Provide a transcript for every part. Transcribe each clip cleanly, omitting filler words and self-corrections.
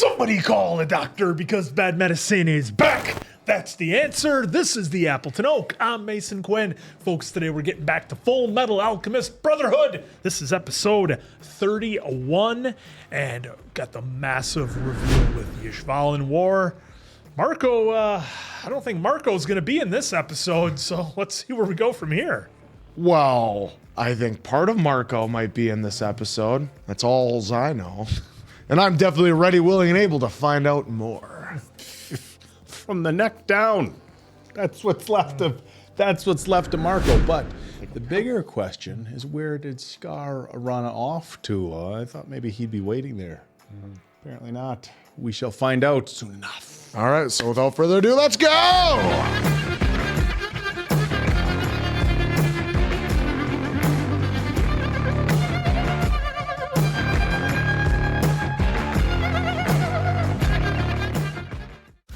Somebody call a doctor because bad medicine is back. That's the answer. This is the Appleton Oak. I'm Mason Quinn. Folks, today we're getting back to Fullmetal Alchemist Brotherhood. This is episode 31, and got the massive reveal with Yishval in war. Marco, I don't think Marco's going to be in this episode, so let's see where we go from here. Well, I think part of Marco might be in this episode. That's all I know. And I'm definitely ready, willing, and able to find out more. From the neck down. That's what's left of Marco. But the bigger question is, where did Scar run off to? I thought maybe he'd be waiting there. Apparently not. We shall find out soon enough. All right, so without further ado, let's go!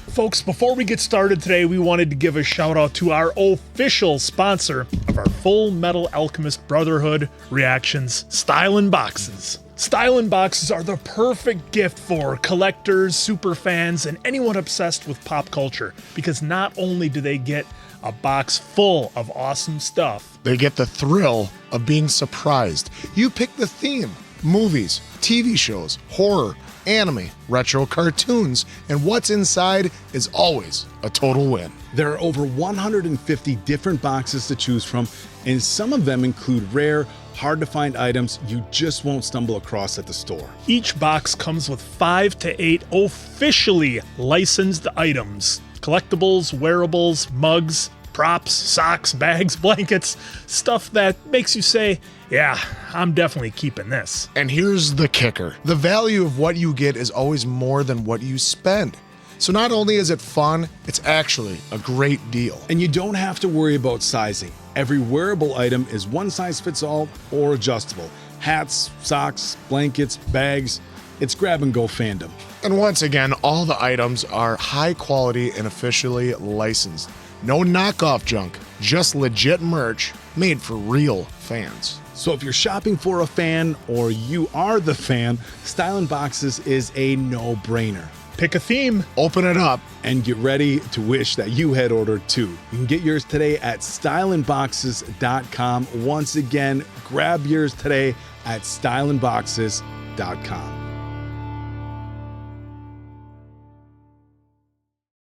Folks, before we get started today, we wanted to give a shout out to our official sponsor of our Fullmetal Alchemist Brotherhood reactions, Stylin' Boxes. Stylin' Boxes are the perfect gift for collectors, super fans, and anyone obsessed with pop culture, because not only do they get a box full of awesome stuff, They get the thrill of being surprised. You pick the theme: movies, TV shows, horror, anime, retro cartoons, and what's inside is always a total win. There are over 150 different boxes to choose from, and some of them include rare, hard-to-find items you just won't stumble across at the store. each box comes with 5 to 8 officially licensed items. Collectibles, wearables, mugs, props, socks, bags, blankets, stuff that makes you say, yeah, I'm definitely keeping this. And here's the kicker. The value of what you get is always more than what you spend. So not only is it fun, it's actually a great deal. And you don't have to worry about sizing. Every wearable item is one size fits all or adjustable. Hats, socks, blankets, bags. It's grab and go fandom. And once again, all the items are high quality and officially licensed. No knockoff junk, just legit merch made for real fans. So if you're shopping for a fan or you are the fan, Stylin' Boxes is a no-brainer. Pick a theme. Open it up. And get ready to wish that you had ordered too. You can get yours today at stylinboxes.com. Once again, grab yours today at stylinboxes.com.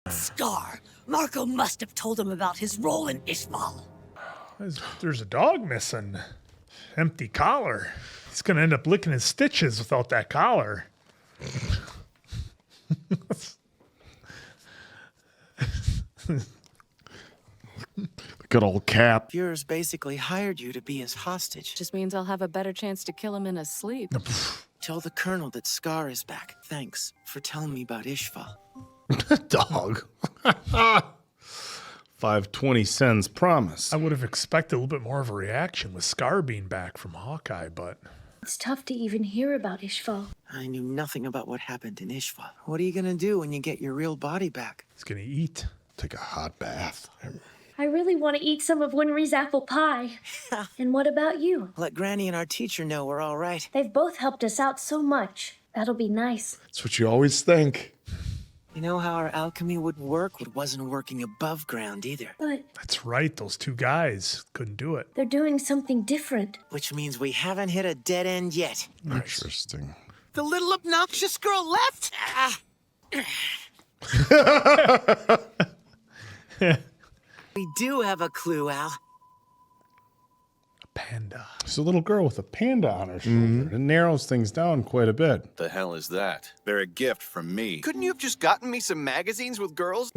Scar. Marco must have told him about his role in Ishval. There's a dog missing. Empty collar. He's going to end up licking his stitches without that collar. Good old cap. Fuhrer's basically hired you to be his hostage. Just means I'll have a better chance to kill him in his sleep. Tell the Colonel that Scar is back. Thanks for telling me about Ishval. Dog. 520 cents promise. I would have expected a little bit more of a reaction with Scar being back from Hawkeye, but It's tough to even hear about Ishval. I knew nothing about what happened in Ishval. What are you gonna do when you get your real body back? he's going to eat. Take a hot bath. I really want to eat some of Winry's apple pie. And what about you? Let Granny and our teacher know we're all right. They've both helped us out so much. That'll be nice. That's what you always think. You know how our alchemy would work? It wasn't working above ground either. But That's right. Those two guys couldn't do it. they're doing something different. Which means we haven't hit a dead end yet. Interesting. The little obnoxious girl left? We do have a clue, Al. Panda. It's a little girl with a panda on her shoulder. It narrows things down quite a bit. The hell is that? They're a gift from me. Couldn't you have just gotten me some magazines with girls?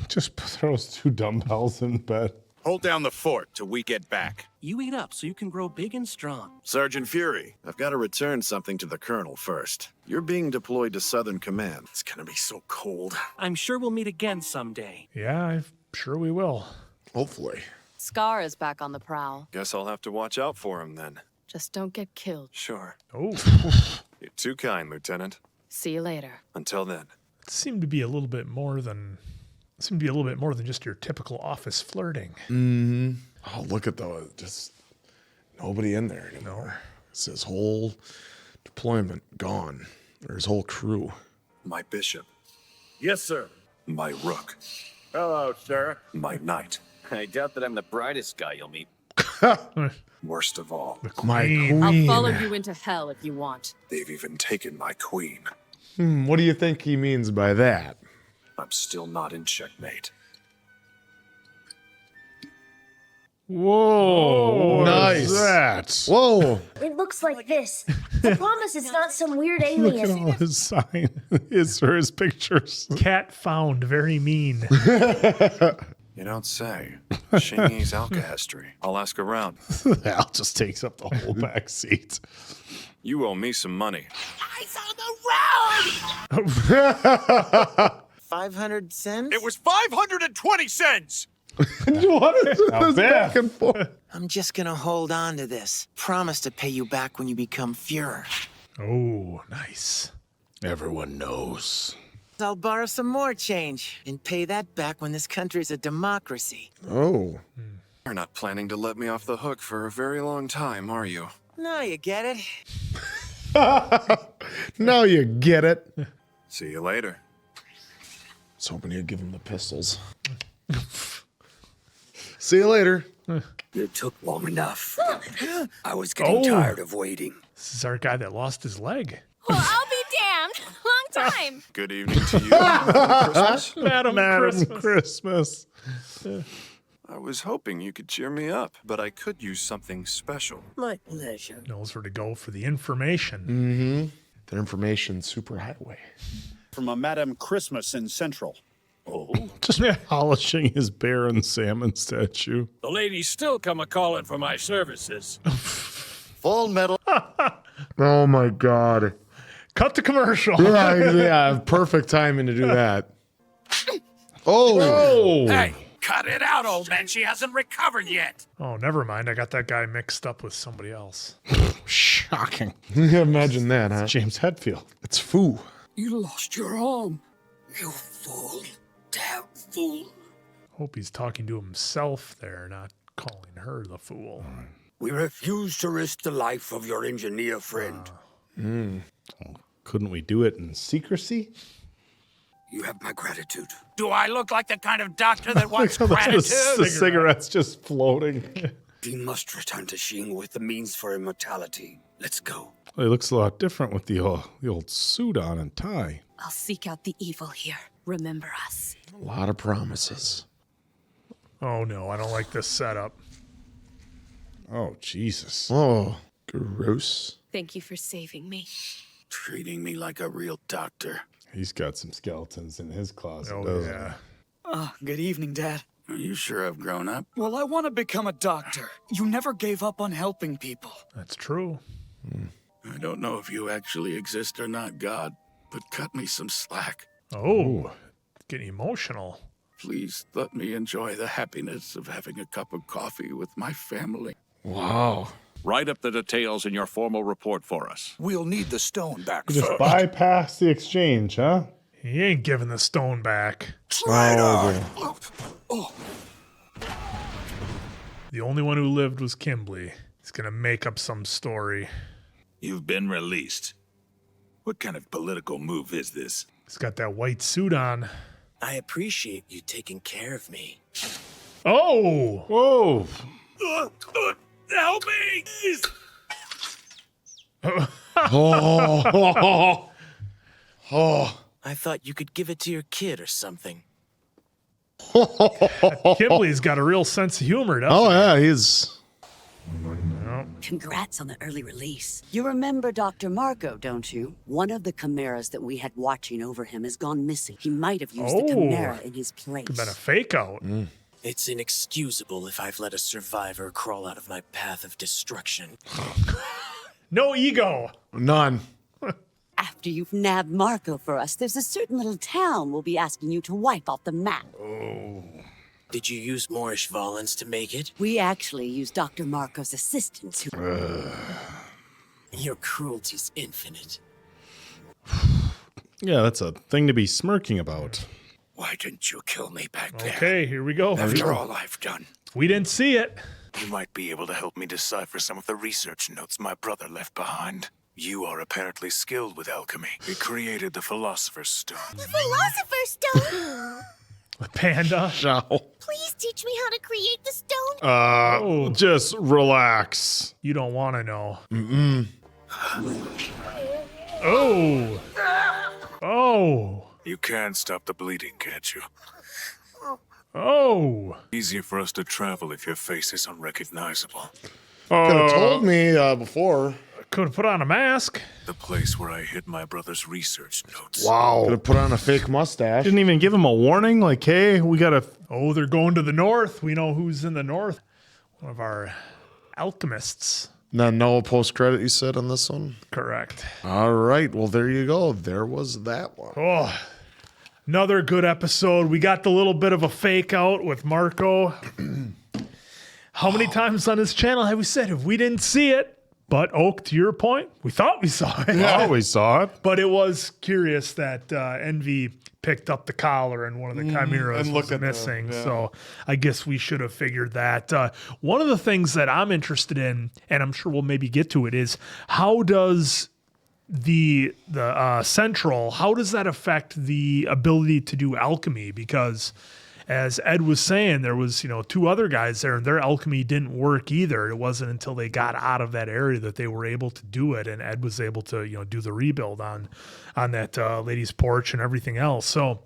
Just throws 2 dumbbells in bed. Hold down the fort till we get back. You eat up so you can grow big and strong. Sergeant Fury, I've got to return something to the Colonel first. You're being deployed to Southern Command. It's gonna be so cold. I'm sure we'll meet again someday. Yeah, I'm sure we will. Hopefully. Scar is back on the prowl. Guess I'll have to watch out for him then. Just don't get killed. Sure. Oh, You're too kind, Lieutenant. See you later. Until then. it seemed to be a little bit more than just your typical office flirting. Oh, look at those. Just nobody in there anymore. It's this whole Deployment gone. Or his whole crew. My bishop. Yes, sir. My rook. Hello, sir. My knight. I doubt that I'm the brightest guy you'll meet. Worst of all, My Queen. I'll queen. follow you into hell if you want. they've even taken my queen. What do you think he means by that? I'm still not in checkmate. Whoa! Nice. That. Whoa! It looks like this. I promise it's not some weird Look at all alien. his sign is for his pictures. Cat found, very mean. You don't say. Shingy's alchemy. I'll ask around. Al just takes up the whole back seat. You owe me some money. Eyes on the road! 500 cents? It was 520 cents! What is this bad? back and forth? I'm just gonna hold on to this. Promise to pay you back when you become Fuhrer. Oh, nice. Everyone knows. I'll borrow some more change and pay that back when this country's a democracy. Oh. You're not planning to let me off the hook for a very long time, are you? Now you get it. Now you get it. I See you later. was hoping you'd give him the pistols. See you later. It took long enough. I was getting tired of waiting. This is our guy that lost his leg. Well, I'll be damned. Long time. Good evening to you. Merry Christmas. Madam Christmas. I was hoping you could cheer me up, but I could use something special. My pleasure. Knows where to go for the information. Mm-hmm. The information superhighway. From a Madame Christmas in Central. Oh? Just polishing his bear and salmon statue. The ladies still come a-calling for my services. Full metal. Oh my god. Cut the commercial. Yeah, perfect timing to do that. Oh. Hey, cut it out, old man. She hasn't recovered yet. Oh, never mind. I got that guy mixed up with somebody else. Shocking. Imagine that, huh? James Hetfield. It's Foo. You lost your arm. You fool. Damn fool. Hope he's talking to himself there, not calling her the fool. We refuse to risk the life of your engineer friend. Couldn't we do it in secrecy? You have my gratitude. Do I look like the kind of doctor that wants The gratitude? cigarette's just floating. We must return to Xing with the means for immortality. Let's go. It looks a lot different with the old suit on and tie. I'll seek out the evil here. Remember us. A lot of promises. Oh no, I don't like this setup. Oh, Jesus. Oh, gross. Thank you for saving me. Treating me like a real doctor. He's got some skeletons in his closet, Oh doesn't yeah. Good evening, Dad. Are you sure I've grown up? Well, I want to become a doctor. You never gave up on helping people. That's true. I don't know if you actually exist or not, God, but cut me some slack. Oh, getting emotional. Please let me enjoy the happiness of having a cup of coffee with my family. Wow. Write up the details in your formal report for us. We'll need the stone back he? Just bypass the exchange, huh? He ain't giving the stone back. The only one who lived was Kimberly. He's gonna make up some story. You've been released. What kind of political move is this? He's got that white suit on. I appreciate you taking care of me. Oh! Whoa! Help me! Oh. Oh. I thought you could give it to your kid or something. Kimberly's got a real sense of humor, doesn't Oh, yeah, he's... Congrats on the early release. You remember Dr. Marco, don't you? One of the chimeras that we had watching over him has gone missing. He might have used the chimera in his place. Could have been a fake out. It's inexcusable if I've let a survivor crawl out of my path of destruction. No ego. None. After you've nabbed Marco for us, there's a certain little town we'll be asking you to wipe off the map. Did you use Moorish Valens to make it? We actually used Dr. Marco's assistants who... Your cruelty's infinite. Yeah, that's a thing to be smirking about. Why didn't you kill me back there? Okay, here we go. After all I've done. We didn't see it. You might be able to help me decipher some of the research notes my brother left behind. You are apparently skilled with alchemy. We created the Philosopher's Stone. The Philosopher's Stone? With Panda. No. Please teach me how to create the stone. Just relax. You don't want to know. Mm-mm. Oh. Oh. You can stop the bleeding, can't you? Oh. Easier for us to travel if your face is unrecognizable. Could have told me before. Could have put on a mask. The place where I hid my brother's research notes. Wow. Could have put on a fake mustache. Didn't even give him a warning. Like, hey, we got to... Oh, they're going to the north. We know who's in the north. One of our alchemists. No post-credit you said on this one? Correct. All right. Well, there you go. There was that one. Oh, another good episode. We got the little bit of a fake out with Marco. How many times on his channel have we said if we didn't see it? But Oak, to your point, we thought we saw it. Oh, we saw it. But it was curious that Envy picked up the collar and one of the chimeras was missing. So I guess we should have figured that. One of the things that I'm interested in, and I'm sure we'll maybe get to it, is how does the Central, how does that affect the ability to do alchemy? Because as Ed was saying, there was, two other guys there and their alchemy didn't work either. It wasn't until they got out of that area that they were able to do it. And Ed was able to, do the rebuild on that lady's porch and everything else. So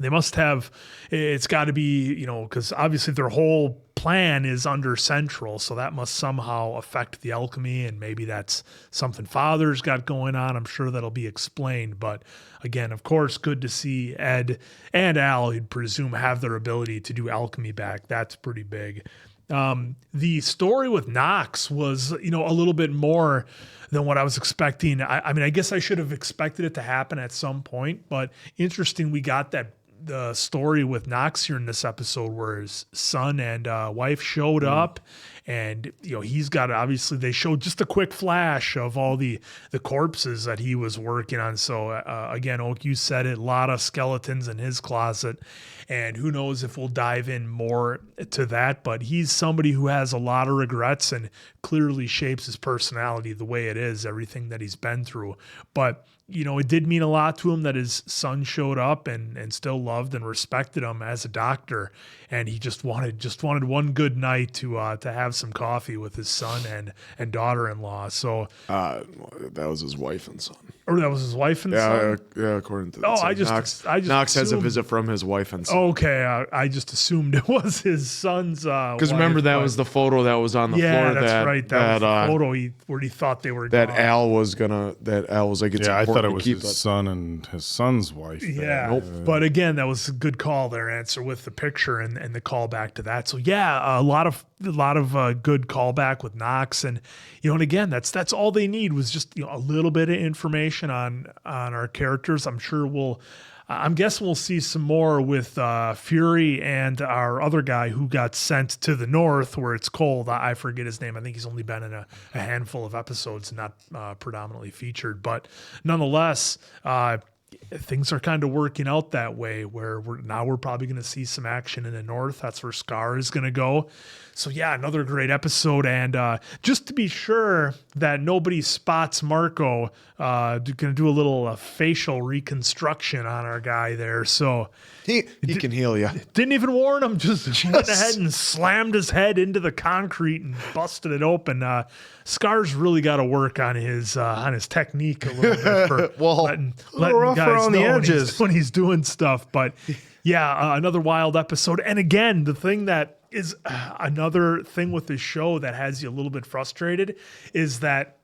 they must have, it's got to be, because obviously their whole plan is under Central. So that must somehow affect the alchemy. And maybe that's something Father's got going on. I'm sure that'll be explained. But again, of course, good to see Ed and Al, you'd presume, have their ability to do alchemy back. That's pretty big. The story with Nox was, a little bit more than what I was expecting. I mean, I guess I should have expected it to happen at some point, but interesting. We got the story with Nox here in this episode where his son and wife showed up, and he's got, obviously they showed just a quick flash of all the corpses that he was working on. So again, Oak, you said it, a lot of skeletons in his closet, and who knows if we'll dive in more to that, but he's somebody who has a lot of regrets and clearly shapes his personality the way it is, everything that he's been through. But it did mean a lot to him that his son showed up and still loved and respected him as a doctor. And he just wanted one good night to have some coffee with his son and daughter-in-law. So that was his wife and son. Or that was his wife and son? Yeah, according to that. Oh, I just Knox has a assumed, visit from his wife and son. Okay, I just assumed it was his son's because remember that was the photo that was on the floor. Yeah, that's right. That was the photo where he thought they were that gone. Al was like, it's I important thought it to was keep his son and his son's wife. Yeah, Nope. But again, that was a good call there, answer with the picture and the call back to that. So yeah, a lot of good callback with Nox, and and again, that's all they need was just a little bit of information on our characters. I'm guessing we'll see some more with Fury and our other guy who got sent to the north where it's cold. I forget his name. I think he's only been in a handful of episodes, not predominantly featured. But nonetheless, things are kind of working out that way where we're probably going to see some action in the north. That's where Scar is going to go. So yeah, another great episode. And just to be sure that nobody spots Marco, going to do a little facial reconstruction on our guy there. So he can heal you. Didn't even warn him. Just went ahead and slammed his head into the concrete and busted it open. Scar's really got to work on his technique a little bit for letting guys know when he's doing stuff. But yeah, another wild episode. And again, the thing that is another thing with this show that has you a little bit frustrated is that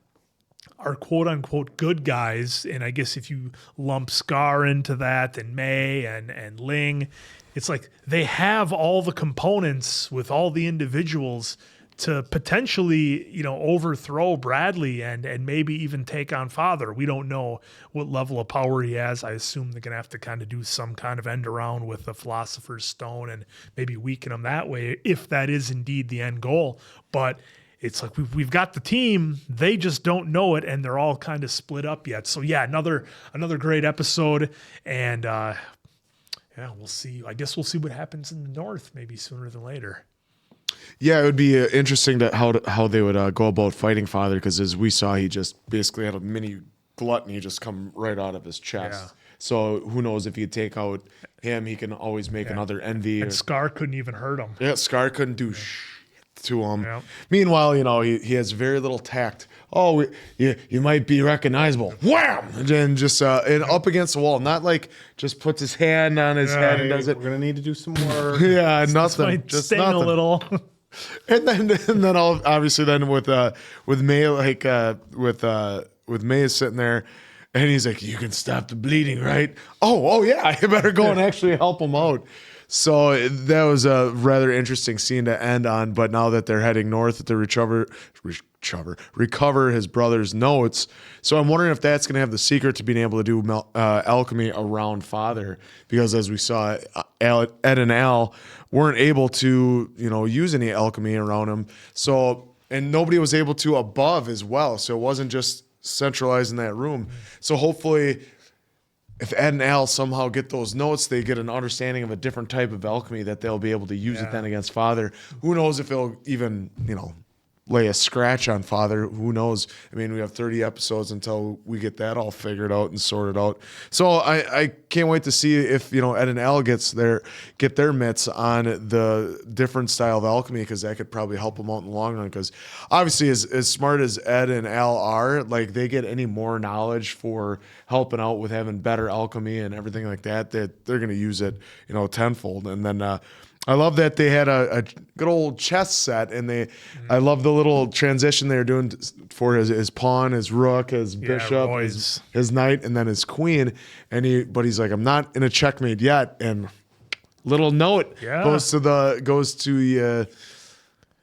our quote unquote good guys, and I guess if you lump Scar into that and May and Ling, it's like they have all the components with all the individuals to potentially, overthrow Bradley and maybe even take on Father. We don't know what level of power he has. I assume they're going to have to kind of do some kind of end around with the Philosopher's Stone and maybe weaken him that way, if that is indeed the end goal. But it's like we've got the team, they just don't know it, and they're all kind of split up yet. So yeah, another great episode, and we'll see. I guess we'll see what happens in the north maybe sooner than later. Yeah, it would be interesting how they would go about fighting Father, because as we saw, he just basically had a mini gluttony just come right out of his chest. Yeah. So who knows, if you take out him, he can always make another Envy. And Scar couldn't even hurt him. Yeah, Scar couldn't do shit to him. Yeah. Meanwhile, he has very little tact. Oh, you might be recognizable. Wham! And just and up against the wall. Not like just puts his hand on his head and does it. We're gonna need to do some more. Yeah, This nothing. might Just sting nothing. a little. And then obviously then with May, with May sitting there, and he's like, "You can stop the bleeding, right?" Oh yeah, I better go and actually help him out. So that was a rather interesting scene to end on. But now that they're heading north to recover his brother's notes, so I'm wondering if that's going to have the secret to being able to do alchemy around Father, because as we saw, Ed and Al weren't able to use any alchemy around him. So, and nobody was able to above as well. So it wasn't just centralized in that room. So hopefully, if Ed and Al somehow get those notes, they get an understanding of a different type of alchemy that they'll be able to use it then against Father. Who knows if it'll even, lay a scratch on Father. Who knows? I mean, we have 30 episodes until we get that all figured out and sorted out. So I can't wait to see if, Ed and Al get their mitts on the different style of alchemy, because that could probably help them out in the long run. Because obviously, as smart as Ed and Al are, like, they get any more knowledge for helping out with having better alchemy and everything like that they're going to use it, tenfold. And then, I love that they had a good old chess set, and I love the little transition they were doing for his pawn, his rook, his bishop, his knight, and then his queen. But he's like, I'm not in a checkmate yet. And little note goes to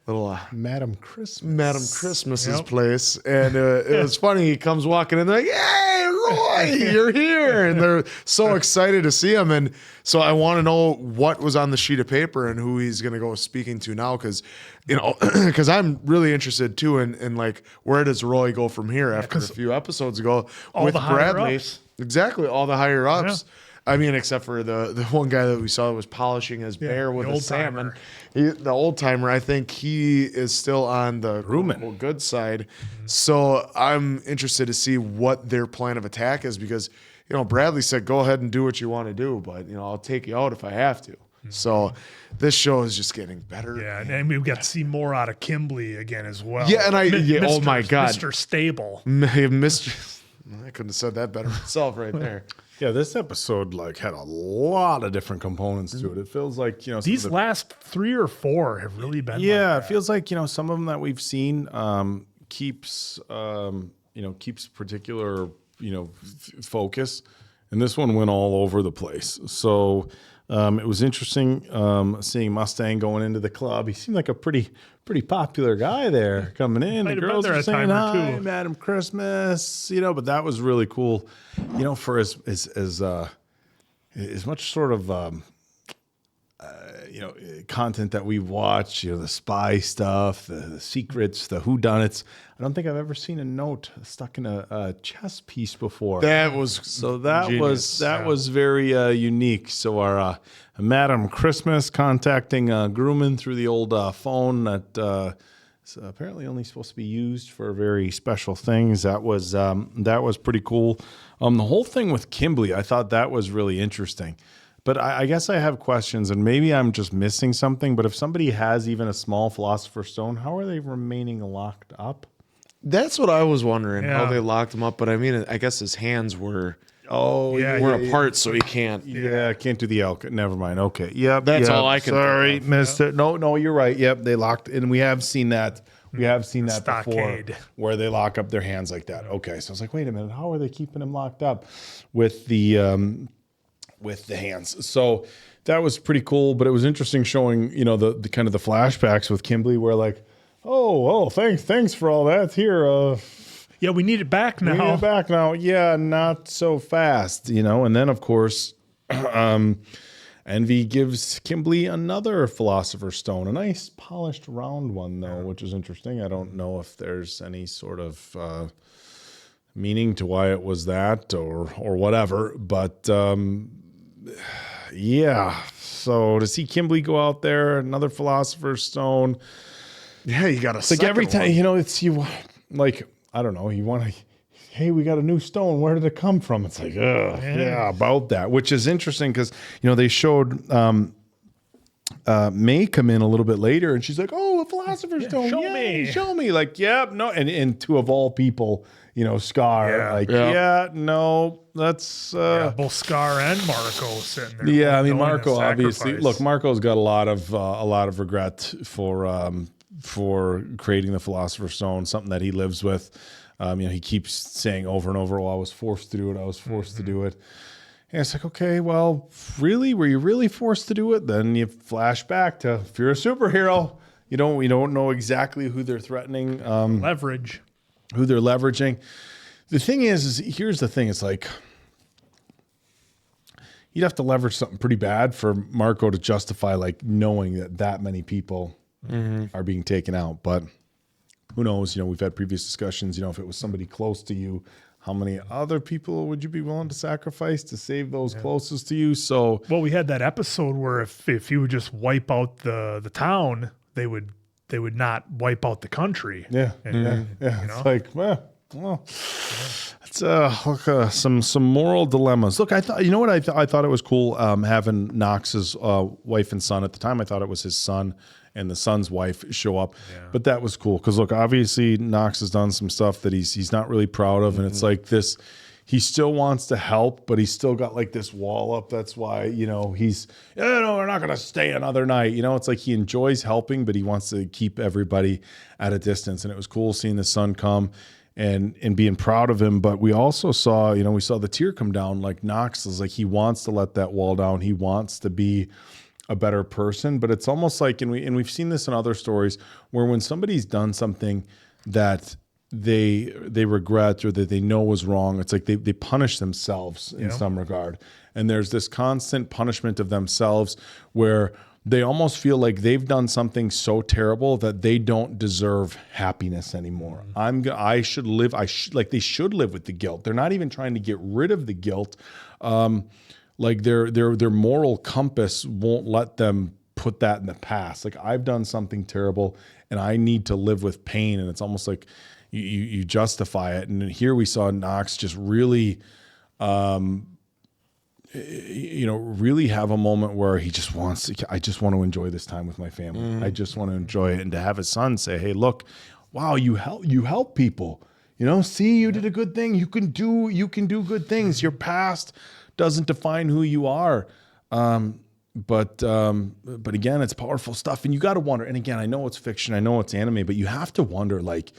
little Madam Christmas's place, and it was funny. He comes walking in, they're like, "Hey, Roy, you're here!" And they're so excited to see him. And so I want to know what was on the sheet of paper and who he's going to go speaking to now, because because I'm really interested too in like, where does Roy go from here after a few episodes ago with Bradley? Exactly, all the higher ups. Yeah. I mean, except for the one guy that we saw that was polishing his bear with a salmon. The old timer, I think he is still on the good side. Mm-hmm. So I'm interested to see what their plan of attack is, because, Bradley said, go ahead and do what you want to do, but, I'll take you out if I have to. Mm-hmm. So this show is just getting better. Yeah, and we got to see more out of Kimberly again as well. Yeah, and oh my God. Mr. Stable. I couldn't have said that better myself right there. Yeah, this episode had a lot of different components to it. It feels like these last 3 or 4 have really been. Yeah, it feels like some of them that we've seen keeps particular focus, and this one went all over the place. So it was interesting seeing Mustang going into the club. He seemed like a pretty popular guy there coming in. The girls were saying hi, Madam Christmas, but that was really cool. For as much sort of content that we've watched, the spy stuff, the secrets, the whodunits. I don't think I've ever seen a note stuck in a chess piece before. That was genius. was very unique. So our Madam Christmas contacting Grumman through the old phone that is apparently only supposed to be used for very special things. That was pretty cool. The whole thing with Kimberly, I thought that was really interesting. But I guess I have questions, and maybe I'm just missing something. But if somebody has even a small Philosopher's Stone, how are they remaining locked up? That's what I was wondering, how they locked him up. But I mean, I guess his hands were apart, so he can't. Yeah, can't do the alchemy. Never mind. Okay. Yep. That's all I can. Sorry, missed it. No, you're right. Yep, they locked, and we have seen that. We have seen that before, where they lock up their hands like that. Okay, so I was like, wait a minute, how are they keeping him locked up with the hands? So that was pretty cool, but it was interesting showing, the kind of the flashbacks with Kimberly, where like, oh, thanks for all that. Here, yeah, we need it back now. Yeah, not so fast, And then of course, Envy gives Kimberly another Philosopher's Stone, a nice polished round one though, which is interesting. I don't know if there's any sort of meaning to why it was that or whatever, but Yeah. So to see Kimberly go out there, another Philosopher's Stone. Yeah, you got to. It's like every time, it's you. Like, I don't know. You want to. Hey, we got a new stone. Where did it come from? It's like, yeah, about that. Which is interesting because they showed May come in a little bit later, and she's like, "Oh, a Philosopher's Stone. Show me." Like, no, and two of all people, Scar. That's both Scar and Marco sitting there. Yeah, I mean, knowing Marco the obviously. sacrifice. Look, Marco's got a lot of regret for creating the Philosopher's Stone, something that he lives with. He keeps saying over and over, "Well, I was forced to do it. I was forced to do it." And it's like, okay, well, really, were you really forced to do it? Then you flash back to if you're a superhero, we don't know exactly who they're threatening, leverage, who they're leveraging. The thing is here's the thing: it's like you'd have to leverage something pretty bad for Marco to justify like knowing that many people are being taken out, but. Who knows? We've had previous discussions. If it was somebody close to you, how many other people would you be willing to sacrifice to save those closest to you? So, well, we had that episode where if you would just wipe out the town, they would not wipe out the country. Yeah. It's like, it's some moral dilemmas. Look, I thought, what I thought it was cool having Knox's wife and son at the time. I thought it was his son and the son's wife show up, but that was cool because look, obviously Knox has done some stuff that he's not really proud of, and it's like this. He still wants to help, but he's still got like this wall up. That's why he's we're not gonna stay another night. It's like he enjoys helping, but he wants to keep everybody at a distance. And it was cool seeing the son come and being proud of him. But we also saw, we saw the tear come down. Like Knox is like he wants to let that wall down. He wants to be a better person. But it's almost like, and we've seen this in other stories, where when somebody's done something that they regret or that they know was wrong, it's like they punish themselves in some regard. And there's this constant punishment of themselves where they almost feel like they've done something so terrible that they don't deserve happiness anymore. They should live with the guilt. They're not even trying to get rid of the guilt. Like their moral compass won't let them put that in the past. Like I've done something terrible and I need to live with pain. And it's almost like you justify it. And here we saw Knox just really, really have a moment where he just wants to, I just want to enjoy this time with my family. I just want to enjoy it. And to have his son say, hey, look, wow, you help people, see, you did a good thing. You can do good things. Your past doesn't define who you are. But again, it's powerful stuff. And you got to wonder, and again, I know it's fiction, I know it's anime, but you have to wonder, like,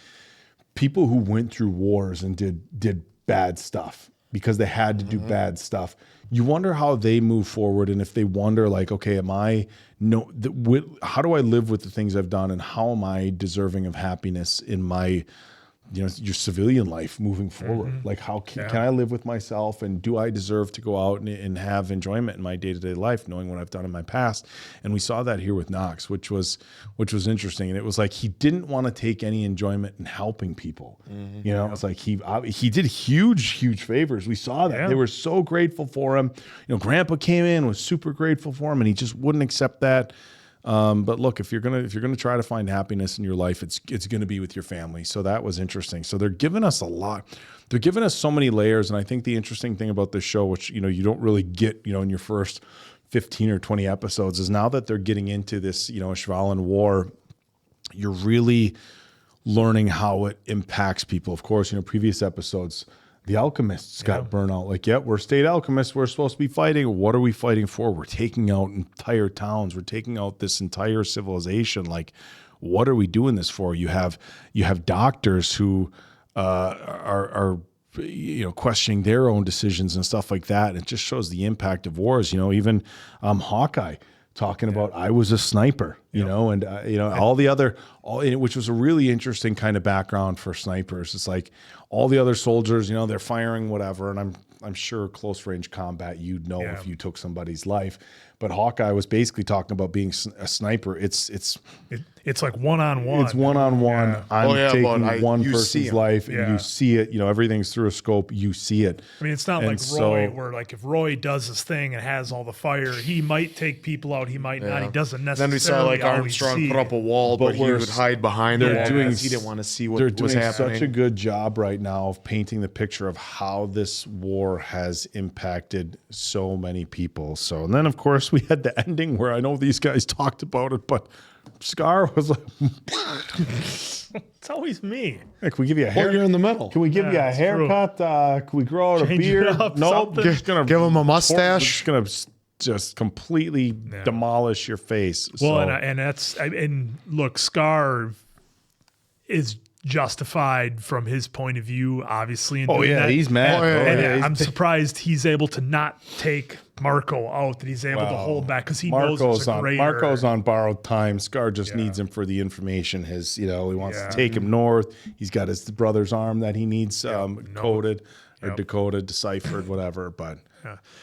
people who went through wars and did bad stuff because they had to do bad stuff. You wonder how they move forward, and if they wonder, like, okay, how do I live with the things I've done, and how am I deserving of happiness in my, your civilian life moving forward? Like, how can I live with myself, and do I deserve to go out and have enjoyment in my day-to-day life, knowing what I've done in my past? And we saw that here with Knox, which was interesting. And it was like he didn't want to take any enjoyment in helping people. It's like he did huge favors. We saw that. They were so grateful for him. Grandpa came in, was super grateful for him, and he just wouldn't accept that. But look, if you're gonna try to find happiness in your life, it's gonna be with your family. So that was interesting. So they're giving us a lot. They're giving us so many layers. And I think the interesting thing about this show, which you don't really get in your first 15 or 20 episodes, is now that they're getting into this Shvalin War, you're really learning how it impacts people. Of course, previous episodes, the alchemists got burnt out. Like, we're state alchemists. We're supposed to be fighting. What are we fighting for? We're taking out entire towns. We're taking out this entire civilization. Like, what are we doing this for? You have doctors who are questioning their own decisions and stuff like that. It just shows the impact of wars. Even Hawkeye talking about, I was a sniper. You know, and all the other, which was a really interesting kind of background for snipers. It's like all the other soldiers, you know, they're firing whatever, and I'm sure close range combat, you'd know if you took somebody's life. But Hawkeye was basically talking about being a sniper. It's like one-on-one. It's one-on-one. Yeah. I'm taking one person's life, and you see it. You know, everything's through a scope. You see it. I mean, it's not like Roy, where like if Roy does his thing and has all the fire, he might take people out. He might not. He doesn't necessarily. Then we saw like Armstrong put up a wall, but he would hide behind it. He didn't want to see what was happening. They're doing such a good job right now of painting the picture of how this war has impacted so many people. So, and then of course we had the ending where I know these guys talked about it, but Scar was like, it's always me. Hey, can we give you a hair? You're in the middle. Can we give you a haircut? Can we grow out a beard? No, give him a mustache. It's gonna just completely demolish your face. Well, and look, Scar is justified from his point of view, obviously. In doing that. He's mad. I'm surprised he's able to not take Marco out, that he's able to hold back, because he knows it's a greater. Marco's on borrowed time. Scar just needs him for the information. He wants to take him north. He's got his brother's arm that he needs coded or decoded, deciphered, whatever. But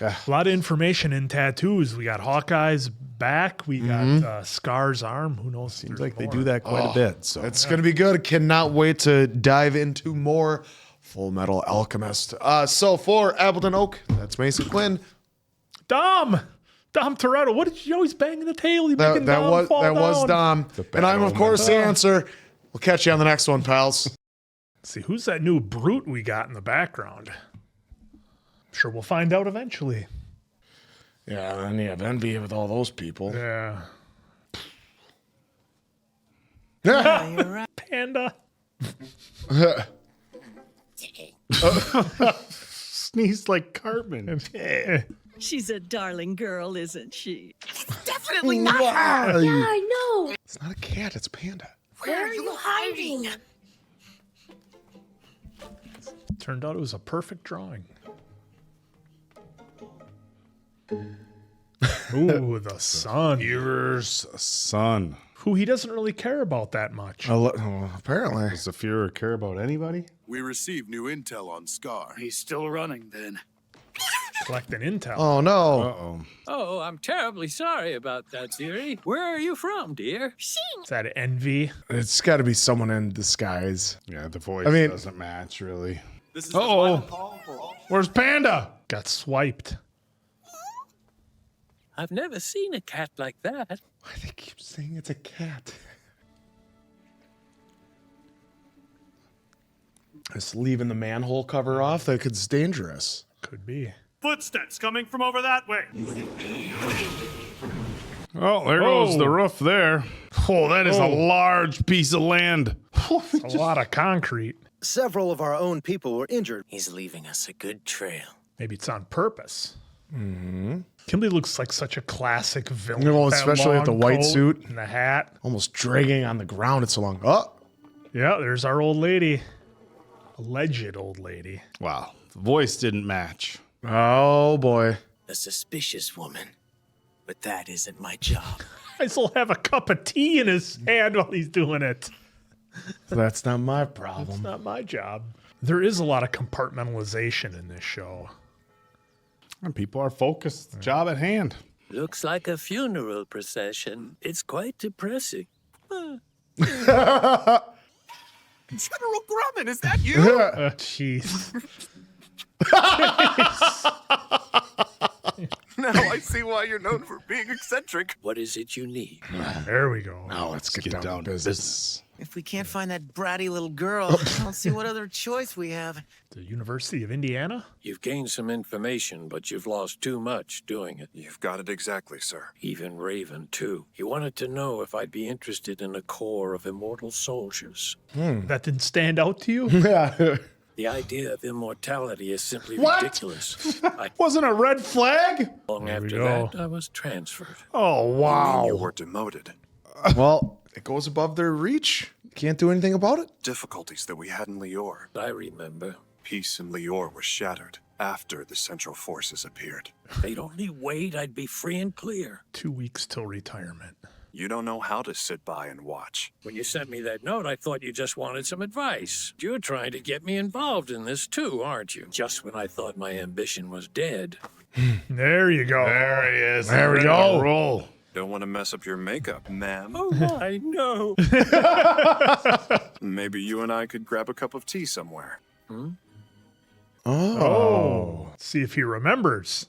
a lot of information in tattoos. We got Hawkeye's back. We got Scar's arm. Who knows? Seems like they do that quite a bit. So it's going to be good. Cannot wait to dive into more Full Metal Alchemist. So for Appleton Oak, that's Mason Quinn. Dom Toretto. What did you always bang in the tail? That was Dom. And I'm of course the answer. We'll catch you on the next one, pals. Let's see, who's that new brute we got in the background? I'm sure we'll find out eventually. Yeah, and you have envy with all those people. Yeah. You're right. Panda. Sneezed like Cartman. She's a darling girl, isn't she? Definitely not her. Yeah, I know. It's not a cat, it's Panda. Where are you hiding? Turned out it was a perfect drawing. Ooh, the son. Führer's son. Who he doesn't really care about that much. Apparently. Does the Führer care about anybody? We received new intel on Scar. He's still running then. Collecting intel. Oh, no. Uh-oh. Oh, I'm terribly sorry about that, dearie. Where are you from, dear? Is that envy? It's got to be someone in disguise. Yeah, the voice doesn't match, really. This is Where's Panda? Got swiped. I've never seen a cat like that. Why do they keep saying it's a cat? Just leaving the manhole cover off, it's dangerous. Could be. Footsteps coming from over that way. Oh, there goes the roof there. Oh, that is a large piece of land. It's a lot of concrete. Several of our own people were injured. He's leaving us a good trail. Maybe it's on purpose. Mm-hmm. Kimberly looks like such a classic villain. Well, especially with the white suit and the hat. Almost dragging on the ground. It's so long. Oh. Yeah, there's our old lady. Alleged old lady. Wow. The voice didn't match. Oh, boy. A suspicious woman. But that isn't my job. I still have a cup of tea in his hand while he's doing it. That's not my problem. That's not my job. There is a lot of compartmentalization in this show. And people are focused. Job at hand. Looks like a funeral procession. It's quite depressing. General Grumman, is that you? Jeez. Now I see why you're known for being eccentric. What is it you need? There we go. Now let's get down to business. If we can't find that bratty little girl, I don't see what other choice we have. The University of Indiana? You've gained some information, but you've lost too much doing it. You've got it exactly, sir. Even Raven, too. He wanted to know if I'd be interested in a corps of immortal soldiers. That didn't stand out to you? Yeah. The idea of immortality is simply What? ridiculous. Wasn't a red flag? Long There we after go. that, I was transferred. Oh, You wow. were demoted. Well, it goes above their reach. Can't do anything about it. Difficulties that we had in Lior. I remember. Peace in Lior was shattered after the Central Forces appeared. If they'd only wait, I'd be free and clear. 2 weeks till retirement. You don't know how to sit by and watch. When you sent me that note, I thought you just wanted some advice. You're trying to get me involved in this too, aren't you? Just when I thought my ambition was dead. There you go. There he is. There we go. Roll. Don't want to mess up your makeup, ma'am. Oh my, no. Maybe you and I could grab a cup of tea somewhere. Oh. Let's see if he remembers.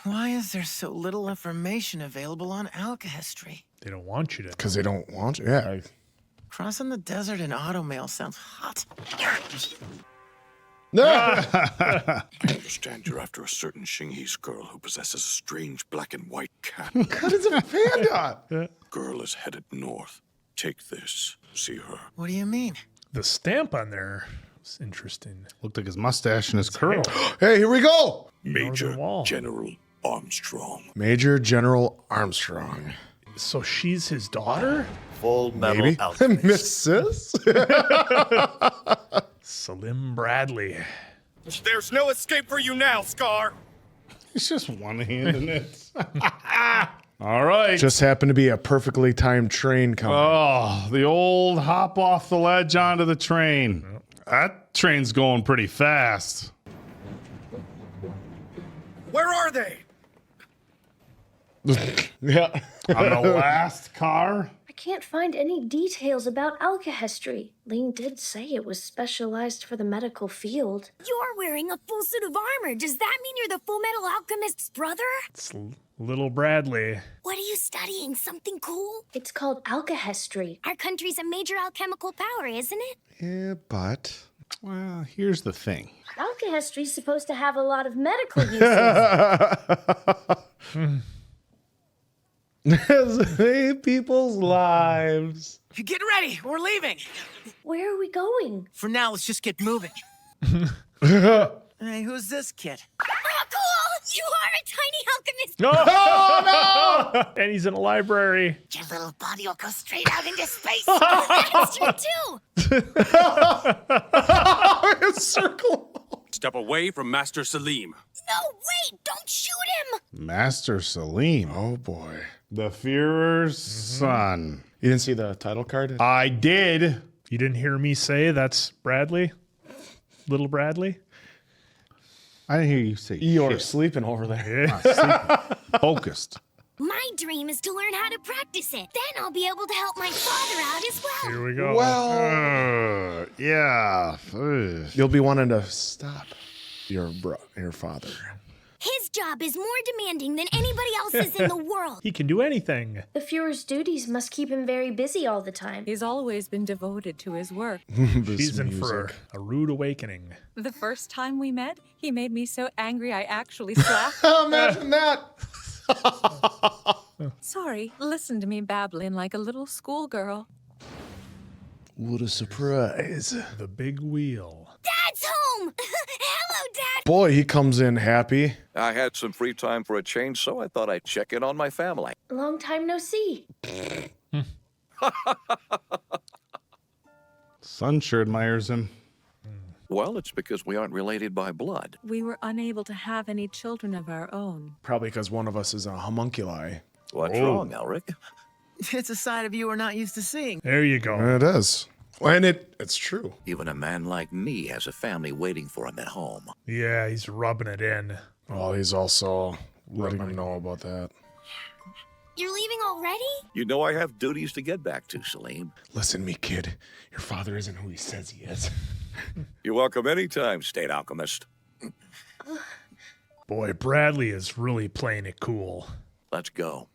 Why is there so little information available on alchemy? They don't want you to. Because they don't want you. Yeah. Crossing the desert in automail sounds hot. I understand you're after a certain Xinghe's girl who possesses a strange black and white cat. What is a panda? Girl is headed north. Take this. See her. What do you mean? The stamp on there was interesting. Looked like his mustache and his curl. Hey, here we go. Major General Armstrong. Major General Armstrong. So she's his daughter? Fullmetal Alchemist. Mrs. Salim Bradley. There's no escape for you now, Scar. He's just one-handing it. All right. Just happened to be a perfectly timed train coming. Oh, the old hop off the ledge onto the train. That train's going pretty fast. Where are they? Yeah. On the last car? I can't find any details about alchemy. Ling did say it was specialized for the medical field. You're wearing a full suit of armor. Does that mean you're the Fullmetal Alchemist's brother? It's little Bradley. What are you studying? Something cool? It's called alchemy. Our country's a major alchemical power, isn't it? Yeah, but... Well, here's the thing. Alchemy's supposed to have a lot of medical uses. Save people's lives. You get ready. We're leaving. Where are we going? For now, let's just get moving. Hey, who's this kid? Oh, cool! You are a tiny alchemist! Oh, no! And he's in a library. Your little body will go straight out into space. That's true, too! Circle. Step away from Master Salim. No, wait! Don't shoot him! Master Salim. Oh, boy. The Führer's son. You didn't see the title card? I did. You didn't hear me say that's Bradley? Little Bradley? I didn't hear you say You're shit. sleeping over there. Focused. My dream is to learn how to practice it. Then I'll be able to help my father out as well. Here we go. Well, yeah. You'll be wanting to stop your father. His job is more demanding than anybody else's in the world. He can do anything. The Führer's duties must keep him very busy all the time. He's always been devoted to his work. She's in for a rude awakening. The first time we met, he made me so angry I actually slapped. Imagine that. Sorry, listen to me babbling like a little schoolgirl. What a surprise. The big wheel. Dad's home! Hello, Dad! Boy, he comes in happy. I had some free time for a change, so I thought I'd check in on my family. Long time no see. Son sure admires him. Well, it's because we aren't related by blood. We were unable to have any children of our own. Probably because one of us is a homunculi. What's wrong, Elric? It's a side of you we're not used to seeing. There you go. It is. And it's true. Even a man like me has a family waiting for him at home. Yeah, he's rubbing it in. Well, he's also letting him know about that. You're leaving already? You know I have duties to get back to, Salim. Listen, me kid. Your father isn't who he says he is. You're welcome anytime, State Alchemist. Boy, Bradley is really playing it cool. Let's go.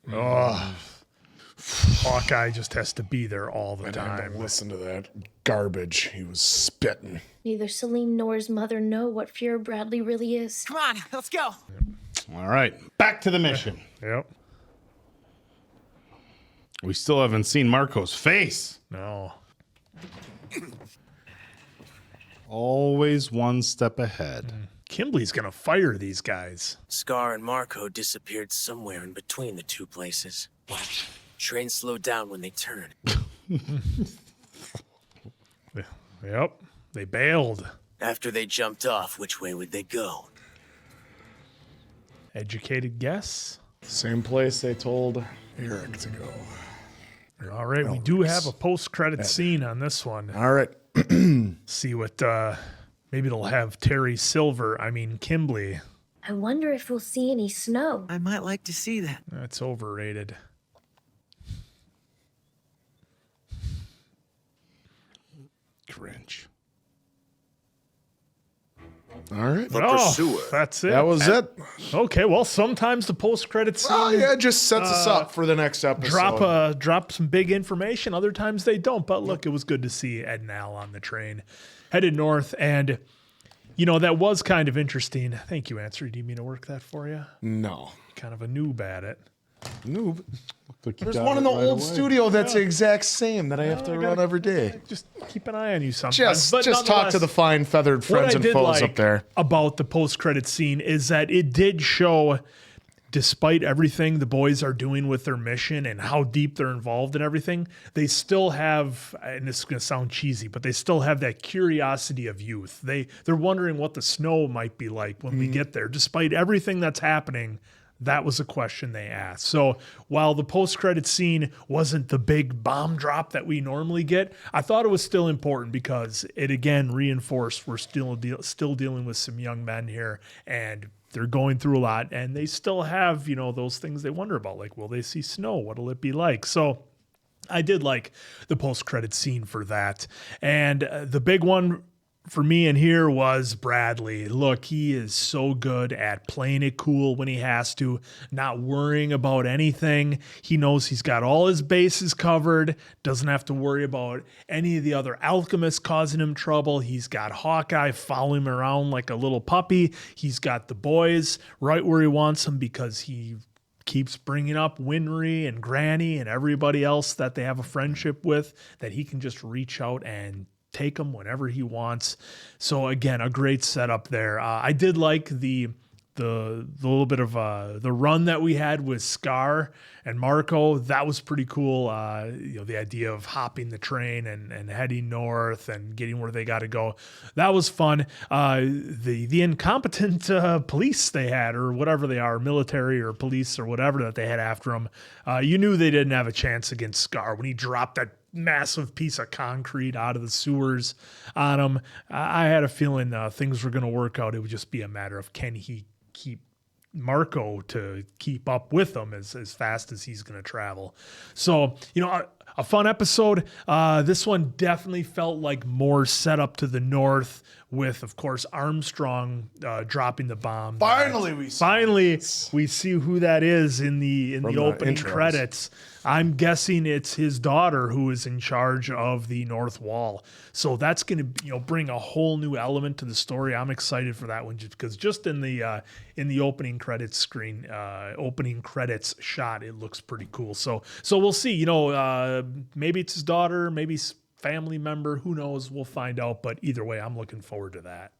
Oh, Hawkeye just has to be there all the time. Don't listen to that garbage he was spitting. Neither Salim nor his mother know what Führer Bradley really is. Come on, let's go. All right, back to the mission. Yep. We still haven't seen Marco's face. No. Always one step ahead. Kimberly's gonna fire these guys. Scar and Marco disappeared somewhere in between the two places. Train slowed down when they turned. Yep. They bailed. After they jumped off, which way would they go? Educated guess? Same place they told Eric to go. All right, we do have a post-credit scene on this one. All right. See what, maybe it'll have Kimberly. I wonder if we'll see any snow. I might like to see that. That's overrated. Cringe. All right. The Pursuer. That's it. That was it. Okay, well, sometimes the post-credit scene... Oh, yeah, it just sets us up for the next episode. Drop some big information. Other times they don't. But look, it was good to see Ed and Al on the train headed north. And, that was kind of interesting. Thank you, Answer. Do you mean to work that for you? No. Kind of a noob at it. Noob? Like There's one in the old studio that's the exact same that I have to run every day. Just keep an eye on you sometimes. Just talk to the fine feathered friends and foes up there. About the post-credit scene is that it did show, despite everything the boys are doing with their mission and how deep they're involved in everything, they still have, and this is going to sound cheesy, but they still have that curiosity of youth. They're wondering what the snow might be like when we get there. Despite everything that's happening, that was a question they asked. So while the post-credit scene wasn't the big bomb drop that we normally get, I thought it was still important because it again reinforced we're still dealing with some young men here, and they're going through a lot, and they still have, those things they wonder about, like, will they see snow? What'll it be like? So I did like the post-credit scene for that. And the big one for me in here was Bradley. Look, he is so good at playing it cool when he has to, not worrying about anything. He knows he's got all his bases covered, doesn't have to worry about any of the other alchemists causing him trouble. He's got Hawkeye following him around like a little puppy. He's got the boys right where he wants them because he keeps bringing up Winry and Granny and everybody else that they have a friendship with, that he can just reach out and take him whenever he wants. So again, a great setup there. I did like the little bit of the run that we had with Scar and Marco. That was pretty cool. The idea of hopping the train and heading north and getting where they got to go. That was fun. The incompetent police they had, or whatever they are, military or police or whatever that they had after them. You knew they didn't have a chance against Scar when he dropped that massive piece of concrete out of the sewers on him. I had a feeling things were going to work out. It would just be a matter of can he keep Marco to keep up with him as fast as he's going to travel. So, a fun episode. This one definitely felt like more set up to the north with, of course, Armstrong dropping the bomb. Finally, we see who that is in the opening credits. I'm guessing it's his daughter who is in charge of the North Wall. So that's going to bring a whole new element to the story. I'm excited for that one because just in the opening credits screen, opening credits shot, it looks pretty cool. So we'll see. Maybe it's his daughter, maybe family member. Who knows? We'll find out. But either way, I'm looking forward to that.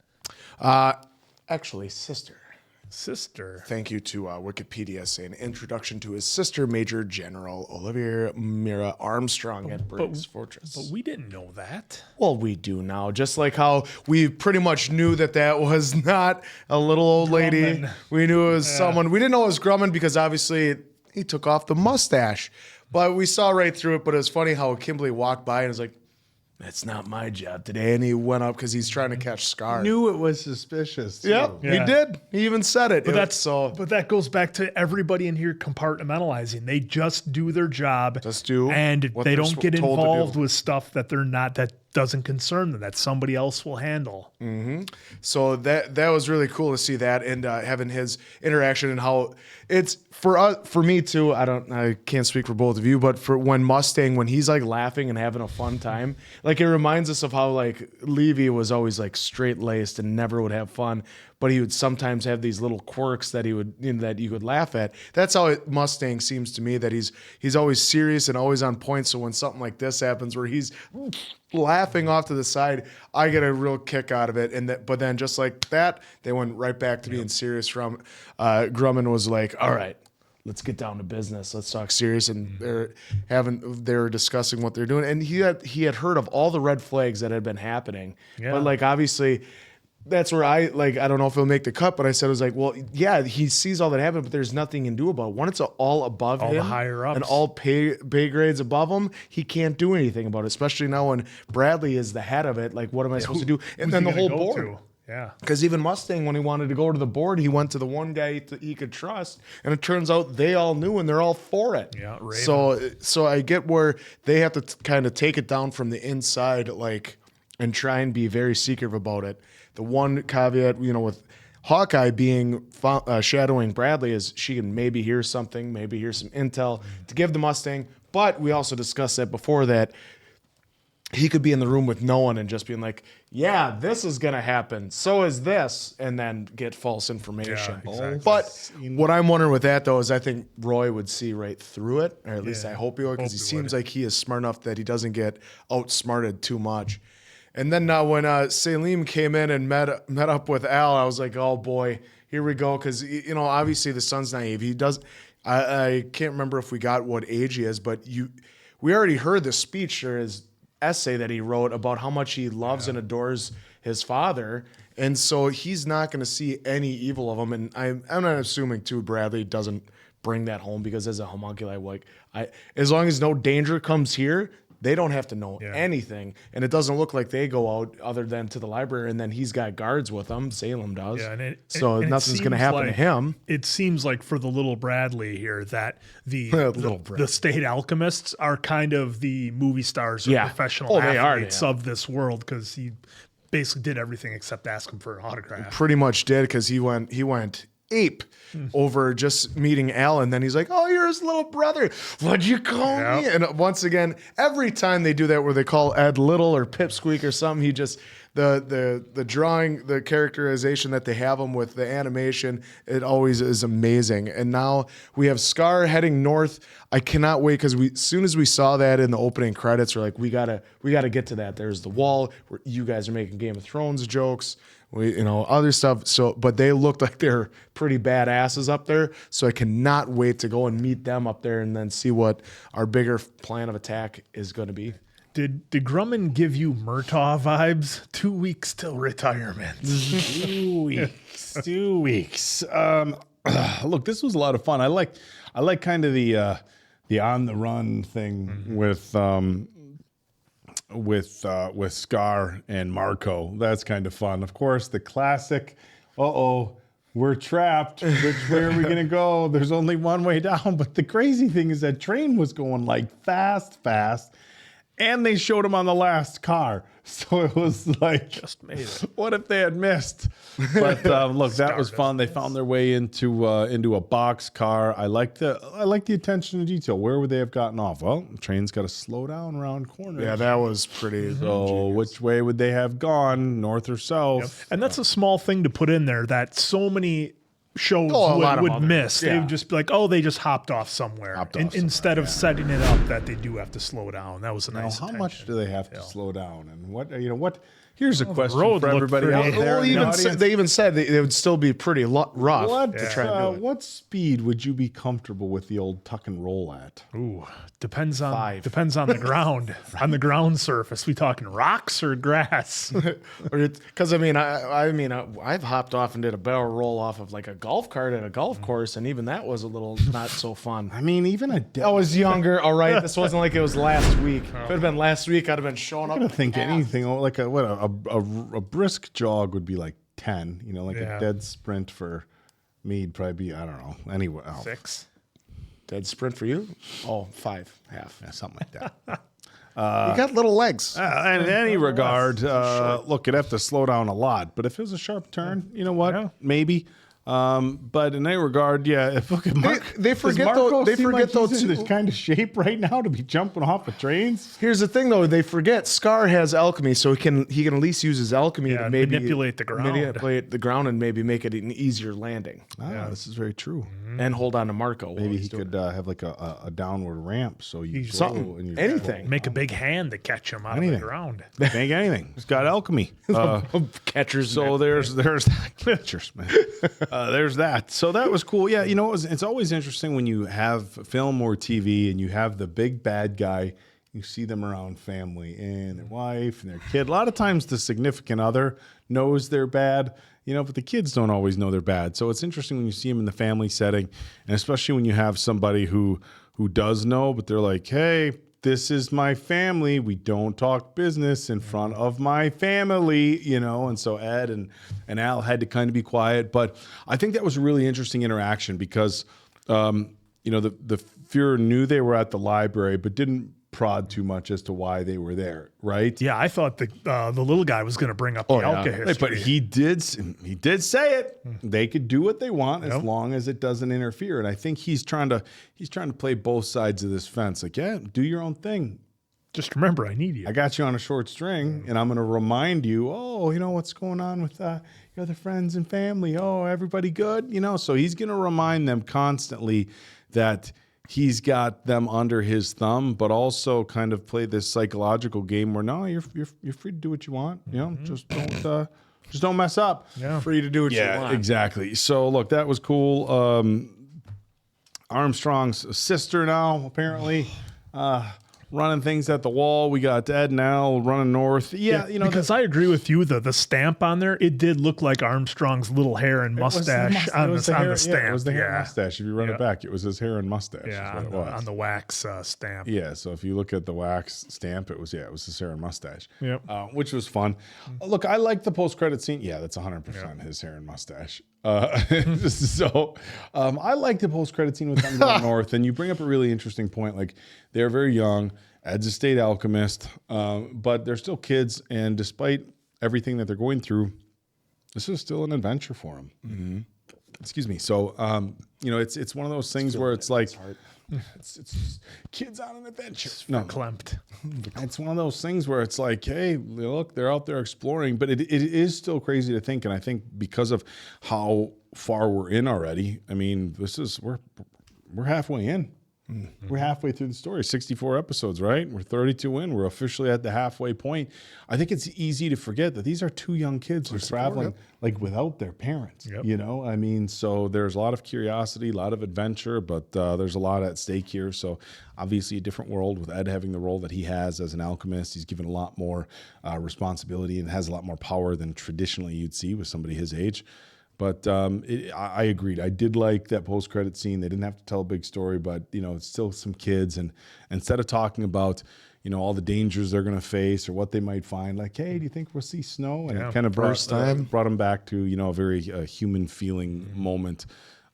Actually, sister. Thank you to Wikipedia saying introduction to his sister, Major General Olivia Mira Armstrong at Briggs Fortress. But we didn't know that. Well, we do now. Just like how we pretty much knew that was not a little old lady. We knew it was someone. We didn't know it was Grumman because obviously he took off the mustache. But we saw right through it. But it was funny how Kimberly walked by and was like, "That's not my job today." And he went up because he's trying to catch Scar. Knew it was suspicious, too. Yep, he did. He even said it. But that goes back to everybody in here compartmentalizing. They just do their job. And they don't get involved with stuff that doesn't concern them, that somebody else will handle. Mm-hmm. So that was really cool to see that, and having his interaction and how it's for me too. I can't speak for both of you, but for when he's like laughing and having a fun time, like it reminds us of how like Levy was always like straight laced and never would have fun, but he would sometimes have these little quirks that that you could laugh at. That's how Mustang seems to me, that he's always serious and always on point. So when something like this happens where he's laughing off to the side, I get a real kick out of it. But then just like that, they went right back to being serious. Grumman was like, "All right, let's get down to business. Let's talk serious." And they're discussing what they're doing. And he had heard of all the red flags that had been happening, but like obviously that's where I don't know if it'll make the cut, but I said, I was like, well, yeah, he sees all that happen, but there's nothing he can do about it. When it's all above all him, the higher ups, and all pay grades above him, he can't do anything about it, especially now when Bradley is the head of it. Like, what am I supposed to do? And then the whole board. Yeah. Because even Mustang, when he wanted to go to the board, he went to the one guy he could trust, and it turns out they all knew and they're all for it. Yeah, so I get where they have to kind of take it down from the inside, and try and be very secretive about it. The one caveat, with Hawkeye being shadowing Bradley is she can maybe hear something, maybe hear some intel to give the Mustang. But we also discussed that before that he could be in the room with no one and just being like, yeah, this is going to happen. So is this. And then get false information. Yeah, exactly. But what I'm wondering with that, though, is I think Roy would see right through it. Or at least I hope he would, because he seems like he is smart enough that he doesn't get outsmarted too much. And then now when Salim came in and met up with Al, I was like, oh boy, here we go. Because, obviously the son's naive. He does. I can't remember if we got what age he is, but we already heard the speech or his essay that he wrote about how much he loves and adores his father. And so he's not going to see any evil of him. And I'm not assuming, too, Bradley doesn't bring that home, because as a homunculi, as long as no danger comes here, they don't have to know anything. And it doesn't look like they go out other than to the library, and then he's got guards with him. Salem does. Yeah, and nothing's going to happen to him. It seems like for the little Bradley here that the state alchemists are kind of the movie stars or professional athletes of this world, because he basically did everything except ask him for an autograph. Pretty much did, because he went ape over just meeting Al, and then he's like, oh, you're his little brother. What'd you call me? And once again, every time they do that where they call Ed Little or Pipsqueak or something, he just the drawing, the characterization that they have him with, the animation, it always is amazing. And now we have Scar heading north. I cannot wait, because as soon as we saw that in the opening credits, we're like, we gotta get to that. There's the wall where you guys are making Game of Thrones jokes. Other stuff. So, but they looked like they're pretty badasses up there. So I cannot wait to go and meet them up there and then see what our bigger plan of attack is going to be. Did Grumman give you Murtaugh vibes? 2 weeks till retirement. 2 weeks. 2 weeks. Look, this was a lot of fun. I like kind of the on the run thing with Scar and Marco. That's kind of fun. Of course, the classic, we're trapped. Which way are we going to go? There's only one way down. But the crazy thing is that train was going fast. And they showed him on the last car. So it was like, just made it. What if they had missed? But look, that was fun. They found their way into a box car. I like the attention to detail. Where would they have gotten off? Well, the train's got to slow down around corners. Yeah, that was pretty. So which way would they have gone, north or south? Yep. And that's a small thing to put in there that so many shows would miss. Yeah. They would just be like, they just hopped off somewhere. Instead of setting it up that they do have to slow down. That was a nice How much do they have to slow down? And what? Here's a question for everybody out there. They even said they would still be pretty rough to try and do it. What speed would you be comfortable with the old tuck and roll at? Ooh, depends on the ground. On the ground surface, we talking rocks or grass? Because I've hopped off and did a barrel roll off of a golf cart at a golf course, and even that was a little not so fun. Even I was younger. All right, this wasn't like it was last week. Could have been last week. I'd have been showing up. I don't think anything like a brisk jog would be 10. A dead sprint for me'd probably be, I don't know, anyway. 6. Dead sprint for you? 5, half. Yeah, something like that. You got little legs. And in any regard, look, you'd have to slow down a lot. But if it was a sharp turn, you know what? Yeah. Maybe. But in any regard, look at Mark. They forget he's in this kind of shape right now to be jumping off of trains. Here's the thing, though. They forget Scar has alchemy, so he can at least use his alchemy to maybe manipulate the ground, and maybe make it an easier landing. This is very true. And hold on to Marco. Maybe he could have a downward ramp, so you anything. Make a big hand to catch him out of the ground. Make anything. He's got alchemy. Catchers. So there's catchers, man. There's that. So that was cool. Yeah, it's always interesting when you have film or TV and you have the big bad guy, You see them around family and their wife and their kid. A lot of times the significant other knows they're bad, but the kids don't always know they're bad. So it's interesting when you see them in the family setting, and especially when you have somebody who does know, but they're like, hey, this is my family. We don't talk business in front of my family, and so Ed and Al had to kind of be quiet. But I think that was a really interesting interaction because, the Fuhrer knew they were at the library, but didn't prod too much as to why they were there, right? Yeah, I thought the little guy was going to bring up the Alka history. But he did say it. They could do what they want as long as it doesn't interfere. And I think he's trying to play both sides of this fence. Like, yeah, do your own thing. Just remember, I need you. I got you on a short string, and I'm going to remind you, what's going on with your other friends and family? Oh, everybody good? So he's going to remind them constantly that he's got them under his thumb, but also kind of play this psychological game where no, you're free to do what you want. Just don't mess up. Yeah, free to do what you want. Yeah, exactly. So look, that was cool. Armstrong's sister now apparently running things at the wall. We got Ed and Al running north. Yeah, because I agree with you. The stamp on there, it did look like Armstrong's little hair and mustache on the stamp. Yeah, it was the hair and mustache. If you run it back, it was his hair and mustache. Yeah, on the wax stamp. Yeah, so if you look at the wax stamp, it was his hair and mustache. Yep. Which was fun. Look, I like the post-credit scene. Yeah, that's 100% his hair and mustache. So I like the post-credit scene with them going north, and you bring up a really interesting point. Like, they're very young. Ed's a state alchemist, but they're still kids, and despite everything that they're going through, this is still an adventure for them. Mm-hmm. Excuse me. So, it's one of those things where it's like, it's kids on an adventure. Verklempt. It's one of those things where it's like, hey, look, they're out there exploring, but it is still crazy to think. And I think because of how far we're in already, I mean, we're halfway in. Mm-hmm. We're halfway through the story, 64 episodes, right? We're 32 in. We're officially at the halfway point. I think it's easy to forget that these are two young kids who are traveling like without their parents, I mean, so there's a lot of curiosity, a lot of adventure, but there's a lot at stake here. So obviously a different world with Ed having the role that he has as an alchemist. He's given a lot more responsibility and has a lot more power than traditionally you'd see with somebody his age. But I agreed. I did like that post-credit scene. They didn't have to tell a big story, but, it's still some kids. And instead of talking about, all the dangers they're going to face or what they might find, like, hey, do you think we'll see snow? And it kind of brought them back to, a very human feeling moment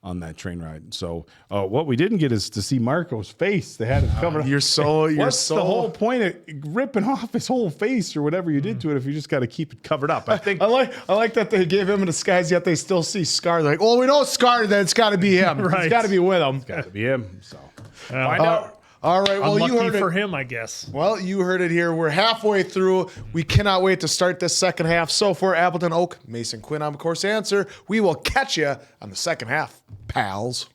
on that train ride. So what we didn't get is to see Marco's face. They had it covered up. What's the whole point of ripping off his whole face or whatever you did to it if you just got to keep it covered up? I think I like that they gave him a disguise, yet they still see Scar. They're like, well, we know Scar, then it's got to be him. Right. It's got to be with him. It's got to be him. So find out. All right, well, Unlucky you heard for it. him, I guess. Well, you heard it here. We're halfway through. We cannot wait to start this second half. So for Appleton Oak, Mason Quinn, I'm of course Answer. We will catch you on the second half, pals.